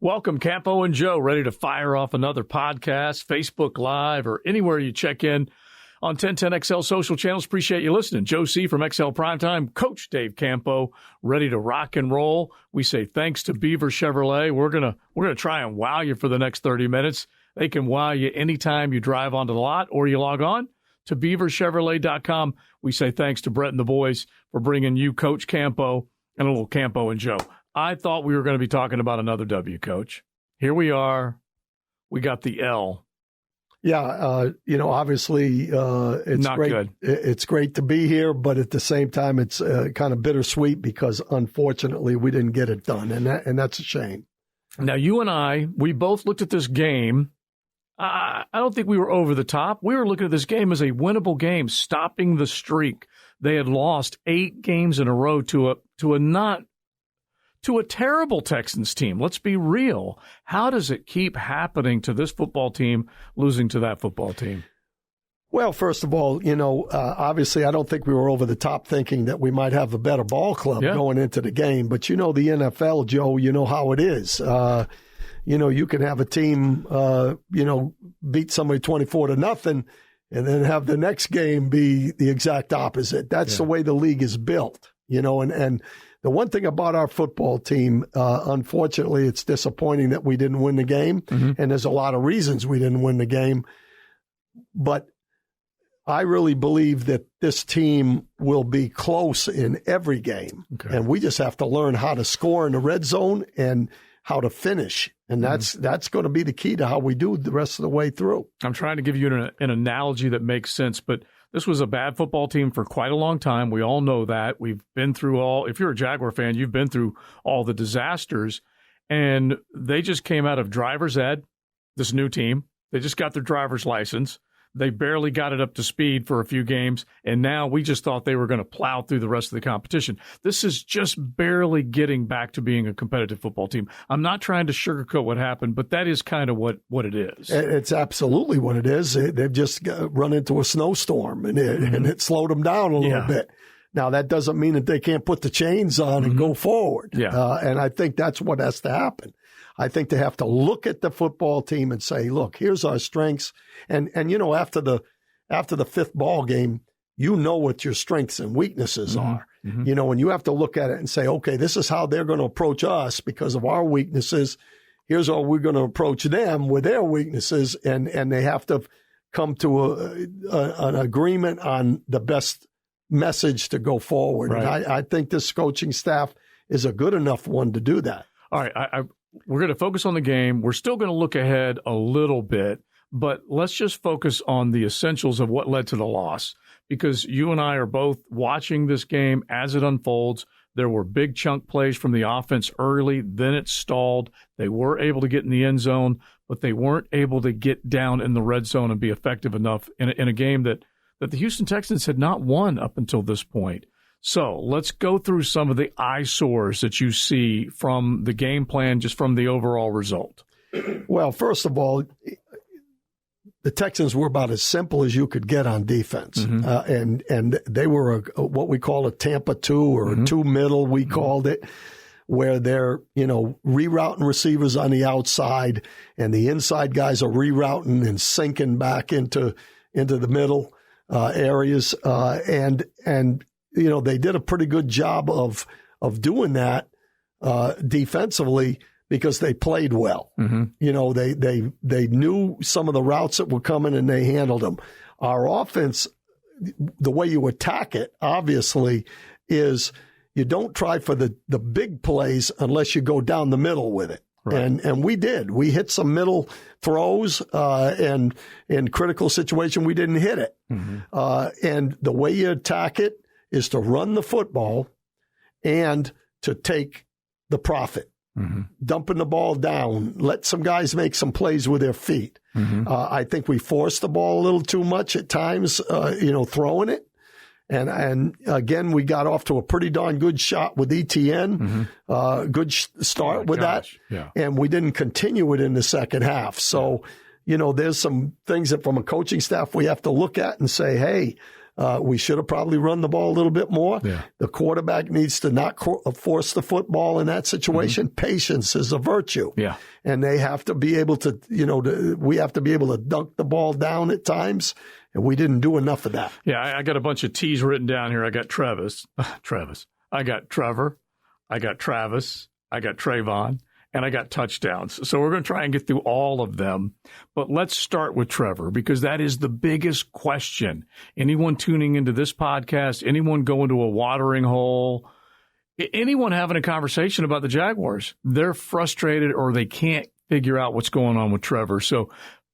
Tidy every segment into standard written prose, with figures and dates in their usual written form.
Welcome, Campo and Joe, ready to fire off another podcast, Facebook Live, or anywhere you check in on 1010XL social channels. Appreciate you listening. Joe C. from XL Primetime, Coach Dave Campo, ready to rock and roll. We say thanks to Beaver Chevrolet. We're gonna try and wow you for the next 30 minutes. They can wow you anytime you drive onto the lot or you log on to beaverchevrolet.com. We say thanks to Brett and the boys for bringing you Coach Campo and a little Campo and Joe. I thought we were going to be talking about another W, Coach. Here we are. We got the L. Yeah, obviously it's not great. Good. It's great to be here, but at the same time, it's kind of bittersweet because unfortunately we didn't get it done, and that's a shame. Now, you and I, we both looked at this game. I don't think we were over the top. We were looking at this game as a winnable game, stopping the streak. They had lost 8 games in a row to a terrible Texans team. Let's be real. How does it keep happening to this football team, losing to that football team? Well, first of all, obviously I don't think we were over the top thinking that we might have a better ball club going into the game. But the NFL, Joe, you know how it is. You can have a team, beat somebody 24-0 and then have the next game be the exact opposite. That's the way the league is built, and the one thing about our football team, unfortunately, it's disappointing that we didn't win the game, and there's a lot of reasons we didn't win the game. But I really believe that this team will be close in every game, and we just have to learn how to score in the red zone and how to finish, and that's going to be the key to how we do the rest of the way through. I'm trying to give you an analogy that makes sense, but this was a bad football team for quite a long time. We all know that. We've been through if you're a Jaguar fan, you've been through all the disasters. And they just came out of driver's ed, this new team. They just got their driver's license. They barely got it up to speed for a few games. And now we just thought they were going to plow through the rest of the competition. This is just barely getting back to being a competitive football team. I'm not trying to sugarcoat what happened, but that is kind of what it is. It's absolutely what it is. They've just run into a snowstorm, and it slowed them down a little bit. Now, that doesn't mean that they can't put the chains on and go forward. And I think that's what has to happen. I think they have to look at the football team and say, look, here's our strengths. And after the 5th ball game, what your strengths and weaknesses are. And you have to look at it and say, okay, this is how they're going to approach us because of our weaknesses. Here's how we're going to approach them with their weaknesses. And they have to come to an agreement on the best message to go forward. Right. And I think this coaching staff is a good enough one to do that. All right. We're going to focus on the game. We're still going to look ahead a little bit, but let's just focus on the essentials of what led to the loss, because you and I are both watching this game as it unfolds. There were big chunk plays from the offense early, then it stalled. They were able to get in the end zone, but they weren't able to get down in the red zone and be effective enough in a game that the Houston Texans had not won up until this point. So let's go through some of the eyesores that you see from the game plan, just from the overall result. Well, first of all, the Texans were about as simple as you could get on defense. And they were what we call a Tampa 2 or a 2 middle, we called it, where they're, rerouting receivers on the outside and the inside guys are rerouting and sinking back into the middle areas. And they did a pretty good job of doing that defensively because they played well. They knew some of the routes that were coming and they handled them. Our offense, the way you attack it, obviously, is you don't try for the big plays unless you go down the middle with it. Right. And we did. We hit some middle throws, and in critical situation, we didn't hit it. And the way you attack it is to run the football and to take the profit. Dumping the ball down, let some guys make some plays with their feet. I think we forced the ball a little too much at times, throwing it. And again, we got off to a pretty darn good shot with ETN, good start with that. Yeah. And we didn't continue it in the second half. So, there's some things that from a coaching staff we have to look at and say, hey, We should have probably run the ball a little bit more. Yeah. The quarterback needs to not force the football in that situation. Patience is a virtue. Yeah. And they have to be able to, we have to be able to dunk the ball down at times. And we didn't do enough of that. Yeah, I got a bunch of T's written down here. I got Travis. I got Trevor. I got Travis. I got Trayvon. And I got touchdowns. So we're going to try and get through all of them. But let's start with Trevor, because that is the biggest question. Anyone tuning into this podcast, anyone going to a watering hole, anyone having a conversation about the Jaguars, they're frustrated or they can't figure out what's going on with Trevor. So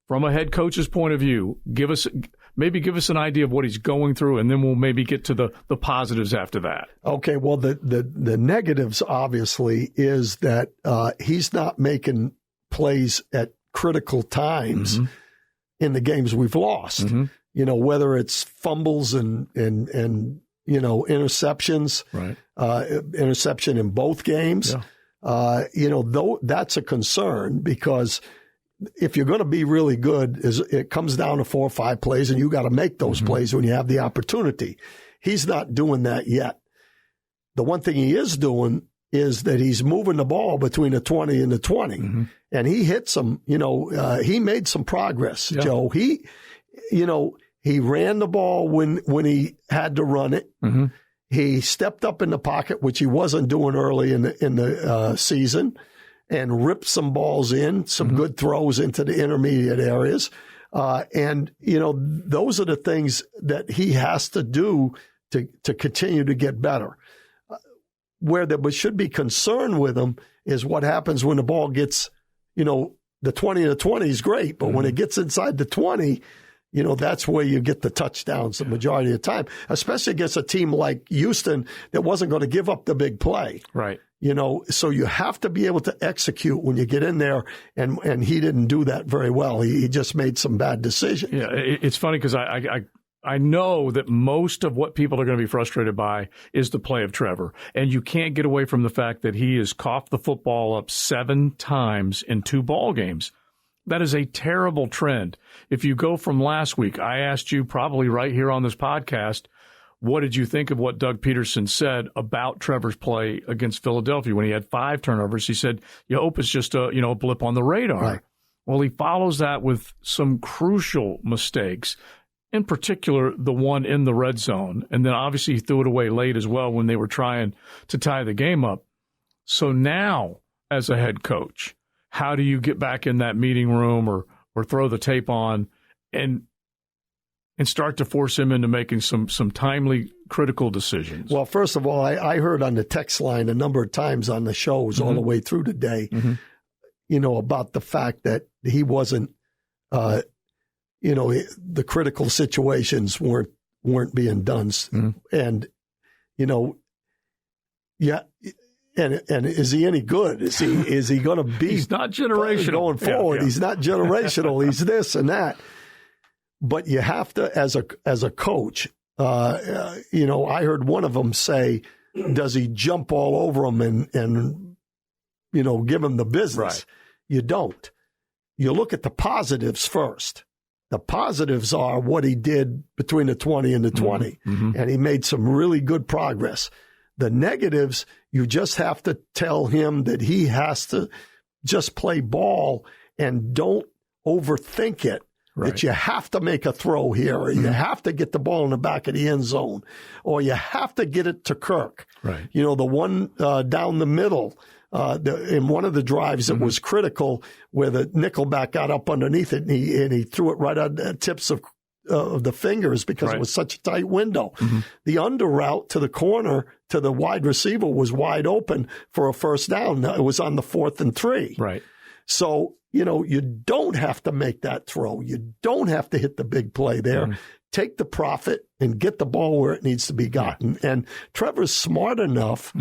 from a head coach's point of view, give us an idea of what he's going through, and then we'll maybe get to the positives after that. Okay, well, the negatives, obviously, is that he's not making plays at critical times in the games we've lost. Whether it's fumbles and interceptions, right? Interception in both games. Yeah. Though that's a concern, because if you're going to be really good, it comes down to 4 or 5 plays, and you got to make those plays when you have the opportunity. He's not doing that yet. The one thing he is doing is that he's moving the ball between the 20 and the 20, and he hit some. He made some progress, yeah. Joe. He ran the ball when he had to run it. He stepped up in the pocket, which he wasn't doing early in the season, and ripped some balls in, some good throws into the intermediate areas. Those are the things that he has to do to continue to get better. Where there should be concern with him is what happens when the ball gets, the 20 to 20 is great, but when it gets inside the 20, that's where you get the touchdowns the majority of the time, especially against a team like Houston that wasn't going to give up the big play. Right. So you have to be able to execute when you get in there, and he didn't do that very well. He just made some bad decisions. Yeah, it's funny because I know that most of what people are going to be frustrated by is the play of Trevor, and you can't get away from the fact that he has coughed the football up 7 times in 2 ball games. That is a terrible trend. If you go from last week, I asked you probably right here on this podcast, what did you think of what Doug Peterson said about Trevor's play against Philadelphia when he had 5 turnovers? He said, you hope it's just a blip on the radar. Right. Well, he follows that with some crucial mistakes, in particular the one in the red zone. And then obviously he threw it away late as well when they were trying to tie the game up. So now, as a head coach, how do you get back in that meeting room or throw the tape on and start to force him into making some timely, critical decisions? Well, first of all, I heard on the text line a number of times on the shows all the way through today, about the fact that he wasn't, the critical situations weren't being done. And, And is he any good? Is he going to be? He's not generational going forward. Yeah. He's not generational. He's this and that. But you have to, as a coach, I heard one of them say, "Does he jump all over him and give him the business?" Right. You don't. You look at the positives first. The positives are what he did between the 20 and the 20, and he made some really good progress. The negatives, you just have to tell him that he has to just play ball and don't overthink it. Right. That you have to make a throw here, or you have to get the ball in the back of the end zone, or you have to get it to Kirk. Right. The one down the middle in one of the drives that was critical, where the nickelback got up underneath it and he threw it right on the tips of the fingers because it was such a tight window. The under route to the corner to the wide receiver was wide open for a first down. It was on the 4th and 3. Right. So, you don't have to make that throw. You don't have to hit the big play there. Take the profit and get the ball where it needs to be gotten. And Trevor's smart enough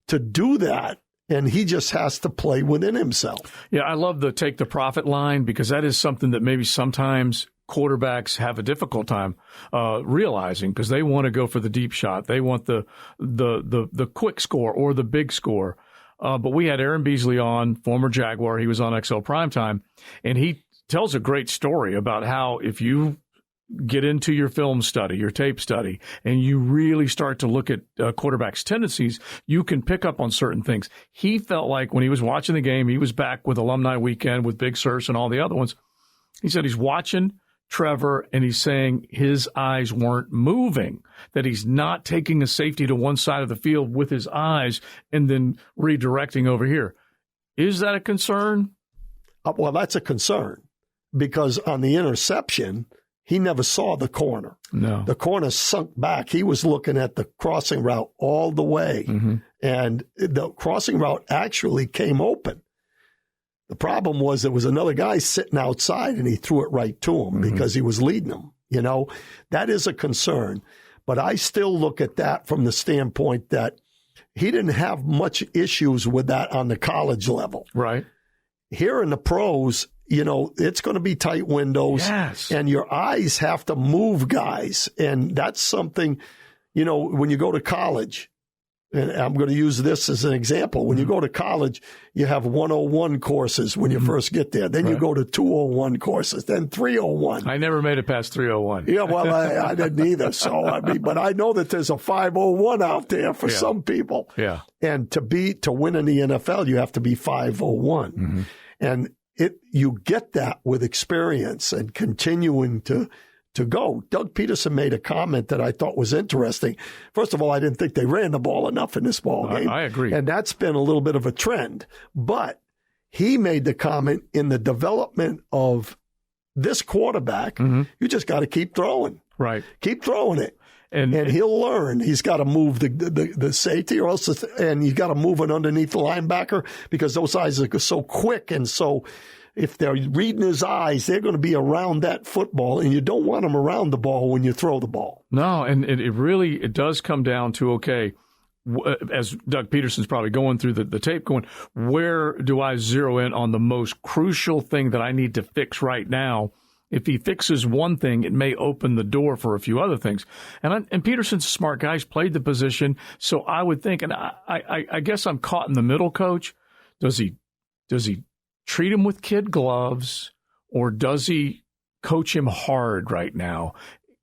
to do that. And he just has to play within himself. Yeah, I love the take the profit line, because that is something that maybe sometimes quarterbacks have a difficult time realizing, because they want to go for the deep shot. They want the quick score or the big score. But we had Aaron Beasley on, former Jaguar. He was on XL Primetime, and he tells a great story about how if you get into your film study, your tape study, and you really start to look at quarterbacks' tendencies, you can pick up on certain things. He felt like when he was watching the game, he was back with Alumni Weekend with Big Surse and all the other ones. He said he's watching Trevor and he's saying his eyes weren't moving, that he's not taking a safety to one side of the field with his eyes and then redirecting over here. Is that a concern? Well, that's a concern because on the interception, he never saw the corner. No. The corner sunk back. He was looking at the crossing route all the way. Mm-hmm. And the crossing route actually came open. The problem was there was another guy sitting outside and he threw it right to him because he was leading him. You know, that is a concern. But I still look at that from the standpoint that he didn't have much issues with that on the college level. Right. Here in the pros, you know, it's going to be tight windows. Yes. And your eyes have to move, guys. And that's something, you know, when you go to college, and I'm going to use this as an example. When you go to college, you have 101 courses when you first get there. Then you go to 201 courses, then 301. I never made it past 301. Yeah, well, I didn't either. So, I mean, but I know that there's a 501 out there for some people. Yeah. And to win in the NFL, you have to be 501. Mm-hmm. And you get that with experience and continuing to go. Doug Peterson made a comment that I thought was interesting. First of all, I didn't think they ran the ball enough in this ball game. I agree. And that's been a little bit of a trend. But he made the comment in the development of this quarterback, you just got to keep throwing. Right. Keep throwing it. And he'll learn. He's got to move the safety, or else, and you got to move it underneath the linebacker because those guys are so quick. And so if they're reading his eyes, they're going to be around that football, and you don't want them around the ball when you throw the ball. No, and it does come down to, okay, as Doug Peterson's probably going through the tape, going, where do I zero in on the most crucial thing that I need to fix right now? If he fixes one thing, it may open the door for a few other things. And Peterson's a smart guy. He's played the position. So I would think, and I guess I'm caught in the middle, Coach. Does he treat him with kid gloves, or does he coach him hard right now?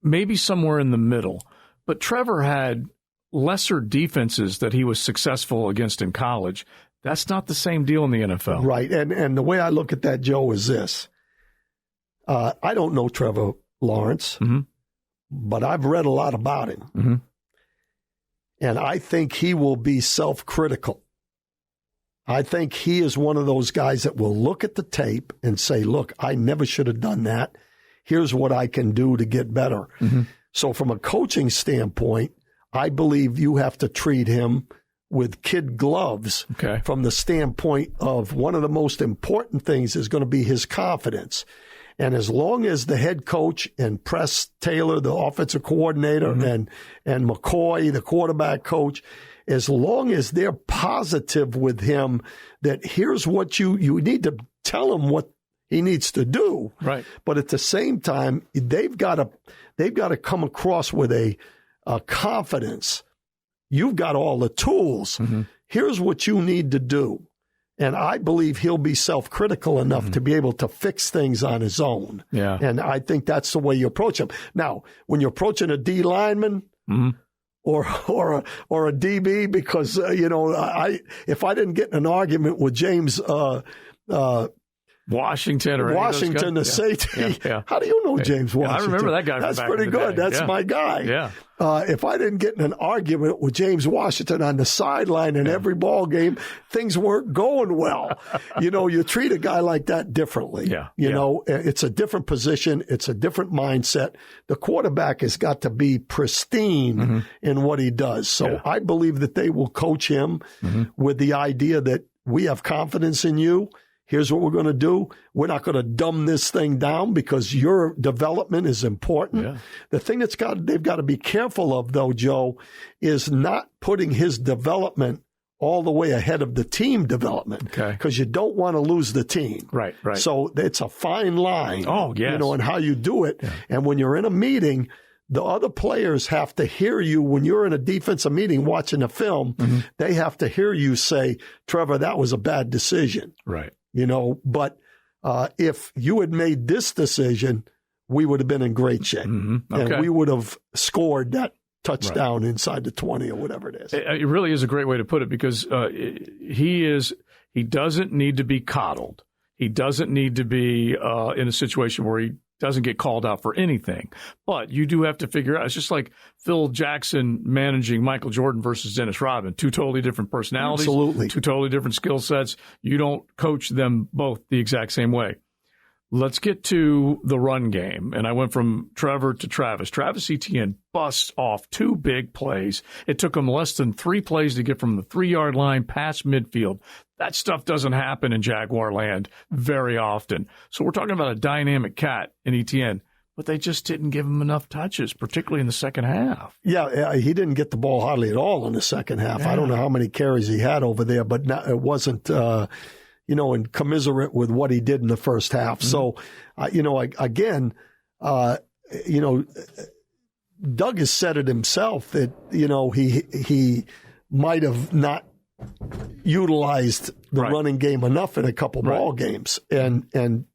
Maybe somewhere in the middle. But Trevor had lesser defenses that he was successful against in college. That's not the same deal in the NFL. Right. And the way I look at that, Joe, is this. I don't know Trevor Lawrence, but I've read a lot about him. And I think he will be self-critical. I think he is one of those guys that will look at the tape and say, look, I never should have done that. Here's what I can do to get better. So from a coaching standpoint, I believe you have to treat him with kid gloves from the standpoint of one of the most important things is going to be his confidence. And as long as the head coach and Press Taylor, the offensive coordinator, and McCoy, the quarterback coach, as long as they're positive with him that here's what you need to tell him what he needs to do. Right. But at the same time, they've got to come across with a confidence. You've got all the tools. Here's what you need to do. And I believe he'll be self-critical enough to be able to fix things on his own. Yeah. And I think that's the way you approach him. Now, when you're approaching a D lineman or a DB, because if I didn't get in an argument with James Washington, the safety. How do you know James Washington? I remember that guy. That's pretty good. That's my guy. Yeah. If I didn't get in an argument with James Washington on the sideline in every ball game, things weren't going well. You treat a guy like that differently. You know, it's a different position. It's a different mindset. The quarterback has got to be pristine in what he does. So I believe that they will coach him with the idea that we have confidence in you. Here's what we're going to do. We're not going to dumb this thing down because your development is important. Yeah. The thing they've got to be careful of, though, Joe, is not putting his development all the way ahead of the team development. Because you don't want to lose the team. Right. So it's a fine line. Oh, yes. And how you do it. Yeah. And when you're in a meeting, the other players have to hear you when you're in a defensive meeting watching a film. They have to hear you say, Trevor, that was a bad decision. Right. But if you had made this decision, we would have been in great shape. Mm-hmm. Okay. And we would have scored that touchdown inside the 20 or whatever it is. It really is a great way to put it, because he doesn't need to be coddled. He doesn't need to be in a situation where he doesn't get called out for anything. But you do have to figure out. It's just like Phil Jackson managing Michael Jordan versus Dennis Rodman. Two totally different personalities. Absolutely. Two totally different skill sets. You don't coach them both the exact same way. Let's get to the run game. And I went from Trevor to Travis. Travis Etienne busts off 2 big plays. It took him less than 3 plays to get from the 3-yard line past midfield. That stuff doesn't happen in Jaguar land very often. So we're talking about a dynamic cat in Etienne, but they just didn't give him enough touches, particularly in the second half. Yeah, he didn't get the ball hardly at all in the second half. Yeah. I don't know how many carries he had over there, but it wasn't and commiserate with what he did in the first half. Mm-hmm. So, Doug has said it himself that, he might have not utilized the running game enough in a couple ball games. And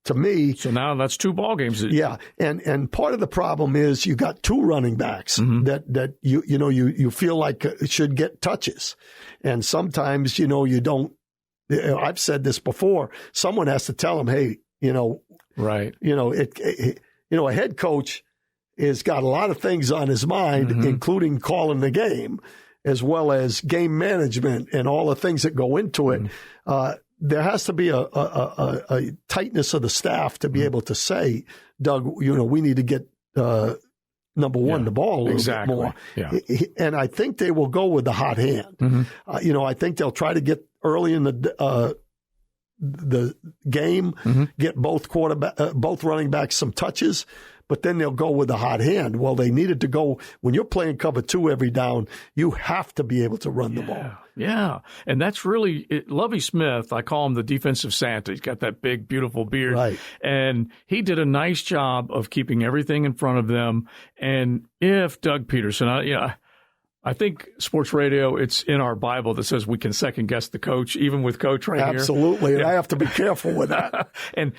to me. So now that's 2 ball games. Yeah. And part of the problem is you got 2 running backs that you feel like should get touches. And sometimes, you don't. I've said this before. Someone has to tell him, hey, right. A head coach has got a lot of things on his mind, including calling the game, as well as game management and all the things that go into it. There has to be a tightness of the staff to be able to say, Doug, we need to get number one the ball a little bit more. Yeah. And I think they will go with the hot hand. I think they'll try to get early in the game, get both running backs some touches, but then they'll go with the hot hand. Well, they needed to go when you're playing cover 2 every down. You have to be able to run the ball. Yeah, and that's really Lovie Smith. I call him the defensive Santa. He's got that big, beautiful beard, right? And he did a nice job of keeping everything in front of them. And if Doug Peterson, I think sports radio, it's in our Bible that says we can second guess the coach, even with coach right here. Absolutely. And I have to be careful with that. And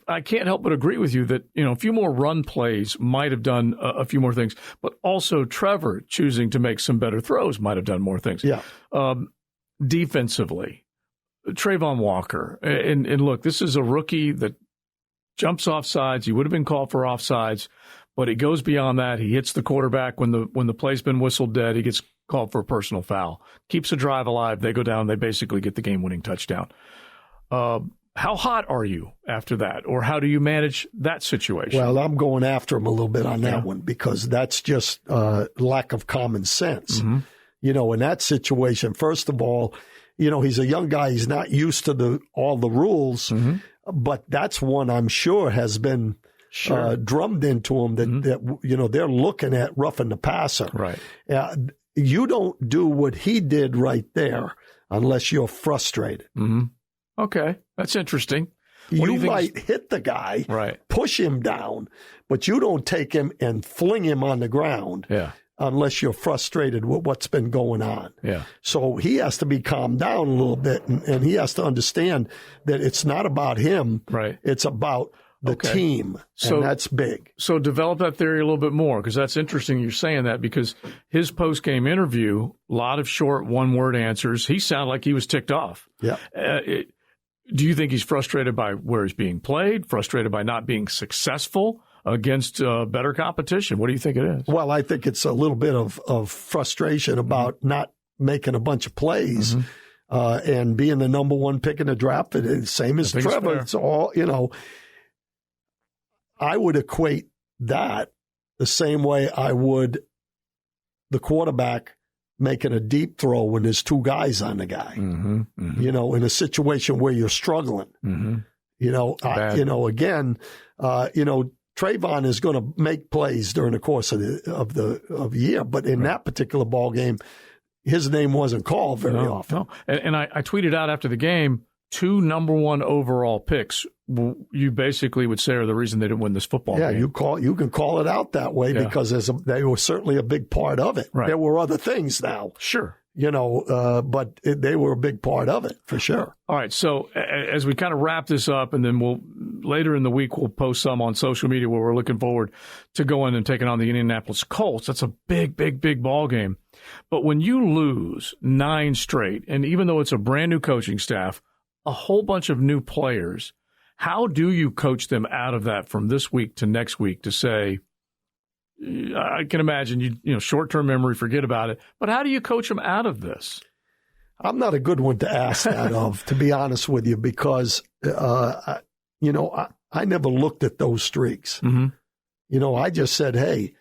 I can't help but agree with you that, a few more run plays might have done a few more things, but also Trevor choosing to make some better throws might have done more things. Yeah. Defensively, Trayvon Walker. And look, this is a rookie that jumps off sides. He would have been called for offsides. But he goes beyond that. He hits the quarterback when the play's been whistled dead. He gets called for a personal foul. Keeps the drive alive. They go down. They basically get the game-winning touchdown. How hot are you after that? Or how do you manage that situation? Well, I'm going after him a little bit on that one because that's just lack of common sense. In that situation, first of all, he's a young guy. He's not used to all the rules. But that's one I'm sure has been drummed into them that they're looking at roughing the passer. Right. You don't do what he did right there unless you're frustrated. Okay, that's interesting. You might hit the guy, push him down, but you don't take him and fling him on the ground. Unless you're frustrated with what's been going on. So he has to be calmed down a little bit, and he has to understand that it's not about him. It's about the team, and that's big. So develop that theory a little bit more, because that's interesting you're saying that, because his post-game interview, a lot of short one-word answers, he sounded like he was ticked off. Do you think he's frustrated by where he's being played, frustrated by not being successful against better competition? What do you think it is? Well, I think it's a little bit of frustration about not making a bunch of plays and being the number 1 pick in the draft. Same as Trevor. It's all, I would equate that the same way I would the quarterback making a deep throw when there's 2 guys on the guy. In a situation where you're struggling. Again, Trayvon is going to make plays during the course of the year, but in that particular ball game, his name wasn't called very often. No. And I tweeted out after the game, 2 number 1 overall picks. You basically would say are the reason they didn't win this football game. You can call it out that way because they were certainly a big part of it. There were other things now. Sure. But they were a big part of it for sure. All right. So as we kind of wrap this up, and then we'll later in the week, we'll post some on social media where we're looking forward to going and taking on the Indianapolis Colts. That's a big, big, big ball game. But when you lose 9 straight, and even though it's a brand new coaching staff, a whole bunch of new players, how do you coach them out of that from this week to next week to say, I can imagine you know, short-term memory, forget about it. But how do you coach them out of this? I'm not a good one to ask that of, to be honest with you, because, I never looked at those streaks. Mm-hmm. I just said, hey,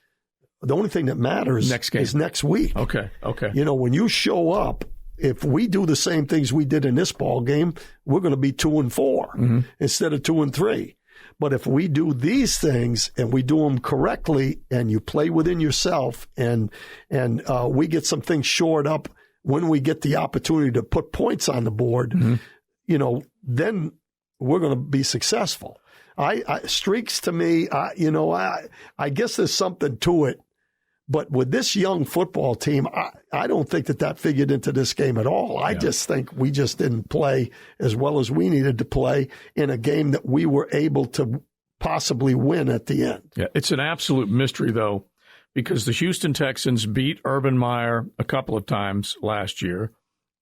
the only thing that matters is next week. Okay. When you show up, if we do the same things we did in this ball game, we're going to be 2-4 instead of 2-3. But if we do these things and we do them correctly, and you play within yourself, and we get some things shored up when we get the opportunity to put points on the board, then we're going to be successful. Streaks to me, I guess there's something to it. But with this young football team, I don't think that figured into this game at all. I just think we just didn't play as well as we needed to play in a game that we were able to possibly win at the end. Yeah, it's an absolute mystery, though, because the Houston Texans beat Urban Meyer a couple of times last year.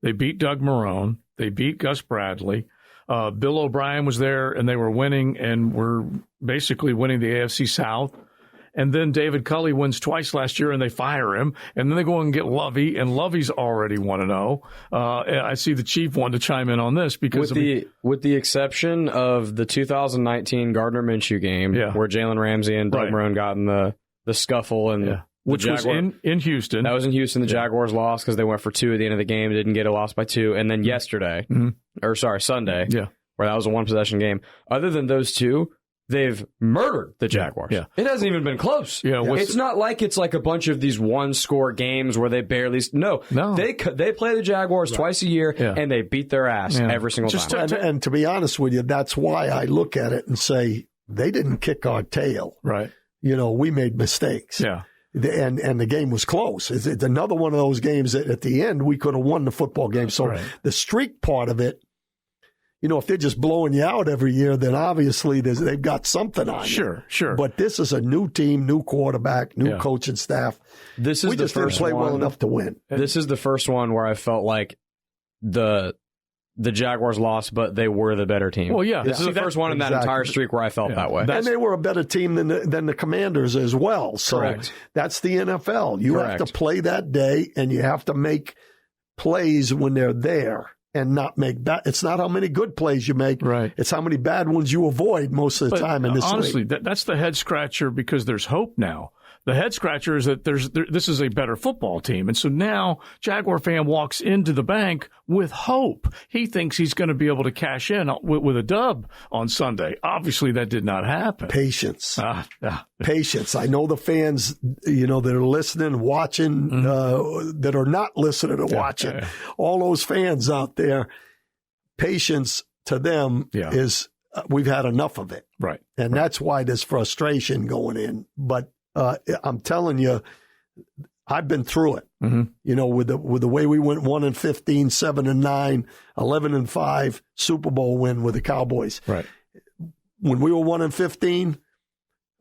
They beat Doug Marrone. They beat Gus Bradley. Bill O'Brien was there, and they were winning, and were basically winning the AFC South. And then David Culley wins twice last year, and they fire him. And then they go and get Lovey, and Lovey's already 1-0. I see the Chief wanted to chime in on this because with the exception of the 2019 Gardner Minshew game, where Jalen Ramsey and Doug Marrone got in the scuffle, and which was in Houston. That was in Houston. The Jaguars lost because they went for 2 at the end of the game, didn't get a loss by 2. And then Sunday, where that was a 1-possession game. Other than those 2, they've murdered the Jaguars. Yeah. It hasn't even been close. Yeah, it's not like it's like a bunch of these one-score games where they barely... No. They play the Jaguars twice a year, and they beat their ass every single time. And to be honest with you, that's why I look at it and say, they didn't kick our tail. Right. We made mistakes. Yeah. And the game was close. It's another one of those games that at the end we could have won the football game. So the streak part of it, if they're just blowing you out every year, then obviously they've got something on you. Sure. But this is a new team, new quarterback, new coaching staff. We just didn't play well enough to win. This is the first one where I felt like the Jaguars lost, but they were the better team. Well, yeah. This is the first one in that entire streak where I felt that way. And they were a better team than the Commanders as well. So that's the NFL. You have to play that day, and you have to make plays when they're there. And not make bad. It's not how many good plays you make. Right. It's how many bad ones you avoid most of the time in this league. Honestly, that's the head scratcher, because there's hope now. The head scratcher is that this is a better football team. And so now Jaguar fan walks into the bank with hope. He thinks he's going to be able to cash in with a dub on Sunday. Obviously, that did not happen. Patience. Patience. I know the fans, that are listening, watching, that are not listening and watching. All those fans out there, patience to them is we've had enough of it. Right. And that's why there's frustration going in. But I'm telling you, I've been through it. With the way we went 1-15, 7-9, 11-5, Super Bowl win with the Cowboys. Right. When we were 1-15,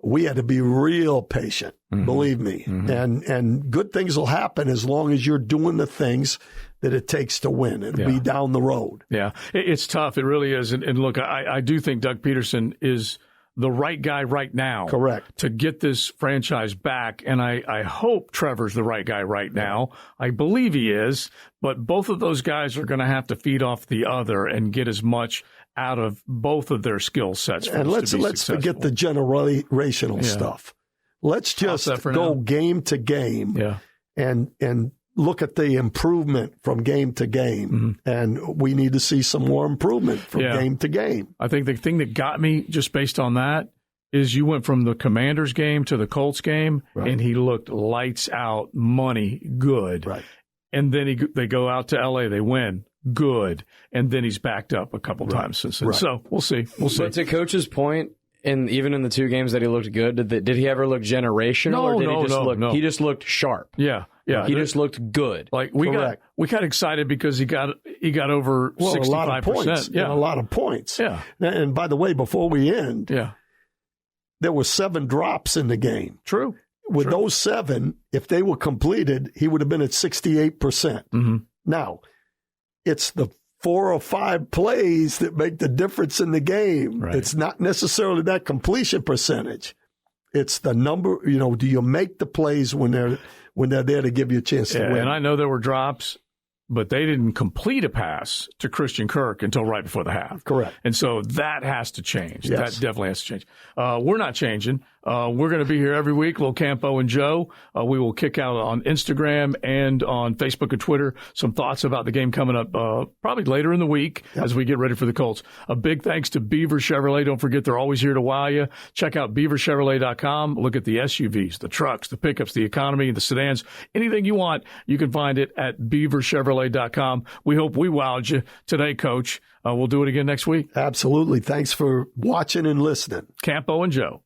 we had to be real patient. Believe me. And good things will happen as long as you're doing the things that it takes to win. It'll be down the road. Yeah, it's tough. It really is. And look, I do think Doug Peterson is the right guy right now. Correct. To get this franchise back. And I hope Trevor's the right guy right now. I believe he is. But both of those guys are going to have to feed off the other and get as much out of both of their skill sets. And let's forget the generational stuff. Let's just go game to game and look at the improvement from game to game. And we need to see some more improvement from game to game. I think the thing that got me just based on that is you went from the Commanders game to the Colts game, and he looked lights out, money, good. Right. And then they go out to L.A., they win, good. And then he's backed up a couple times since then. So we'll see. But to Coach's point, even in the 2 games that he looked good, did he ever look generational, or did he just look? No. He just looked sharp. Yeah. Yeah, he just looked good. Like we got excited because he got over 65%. A lot of points. Yeah, a lot of points. Yeah. And by the way, before we end, there were 7 drops in the game. True. With those 7, if they were completed, he would have been at 68%. Mm-hmm. Now, it's the 4 or 5 plays that make the difference in the game. Right. It's not necessarily that completion percentage. It's the number, do you make the plays when they're there to give you a chance to win? And I know there were drops, but they didn't complete a pass to Christian Kirk until right before the half. Correct. And so that has to change. Yes. That definitely has to change. We're not changing. We're going to be here every week, little Campo and Joe. We will kick out on Instagram and on Facebook and Twitter some thoughts about the game coming up probably later in the week as we get ready for the Colts. A big thanks to Beaver Chevrolet. Don't forget, they're always here to wow you. Check out beaverchevrolet.com. Look at the SUVs, the trucks, the pickups, the economy, the sedans. Anything you want, you can find it at beaverchevrolet.com. We hope we wowed you today, Coach. We'll do it again next week. Absolutely. Thanks for watching and listening. Campo and Joe.